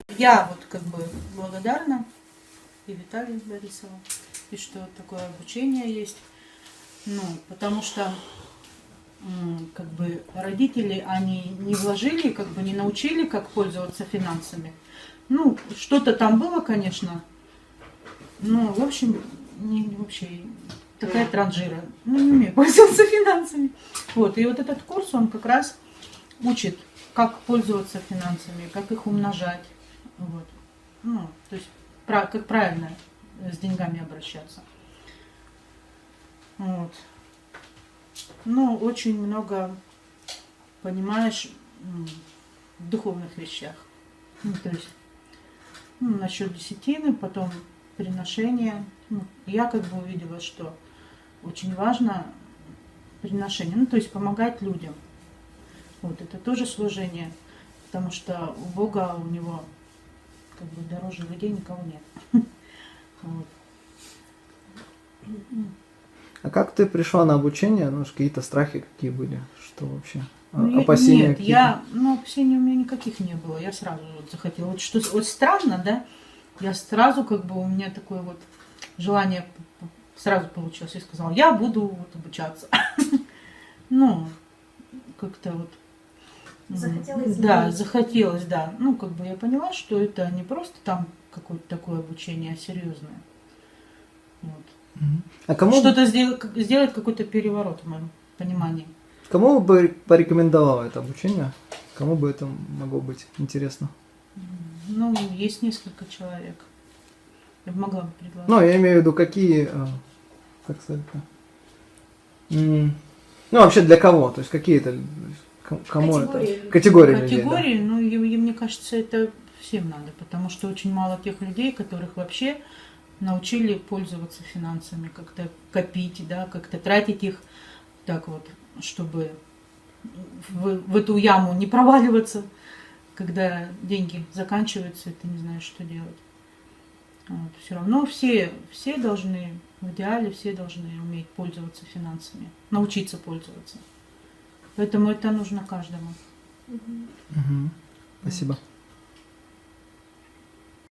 Я вот как бы благодарна и Виталию Борисову, и что такое обучение есть. Ну, потому что как бы родители, они не вложили, как бы не научили, как пользоваться финансами. Ну, что-то там было, конечно, но, в общем, вообще такая транжира. Ну, не умею пользоваться финансами. Вот, и вот этот курс, он как раз учит, как пользоваться финансами, как их умножать. Вот. Ну, то есть, как правильно с деньгами обращаться. Вот. Ну, очень много понимаешь в духовных вещах. Ну, то есть, насчет десятины, потом приношения. Ну, я как бы увидела, что очень важно приношение, ну, то есть помогать людям. Вот, это тоже служение, потому что у Бога, у него как бы дороже людей никого нет. Вот. А как ты пришла на обучение? Ну, какие-то страхи какие были? Что вообще? Ну, Опасения нет, какие-то? опасений у меня никаких не было. Я сразу вот захотела. Вот что вот странно, да? Я сразу как бы у меня такое вот желание сразу получилось. Я сказала, я буду вот обучаться. Ну, как-то вот. Захотелось Да, изменить. захотелось, да. Ну, как бы я поняла, что это не просто там какое-то такое обучение, а серьезное. Вот. А кому, Что-то сделать какой-то переворот в моем понимании. кому бы порекомендовала это обучение? Кому бы это могло быть интересно? Ну, есть несколько человек. Я бы могла бы предложить. Ну, я имею в виду, какие, как сказать-то? Ну, вообще для кого? То есть какие-то, кому Категории. это? Категории людей, Категории, ну, и мне кажется, это всем надо, потому что очень мало тех людей, которых вообще научили пользоваться финансами, как-то копить, да, как-то тратить их так вот, чтобы в эту яму не проваливаться, когда деньги заканчиваются, и ты не знаешь, что делать. Вот, все равно все должны, в идеале все должны уметь пользоваться финансами, научиться пользоваться. Поэтому это нужно каждому. да? Мгм. Спасибо.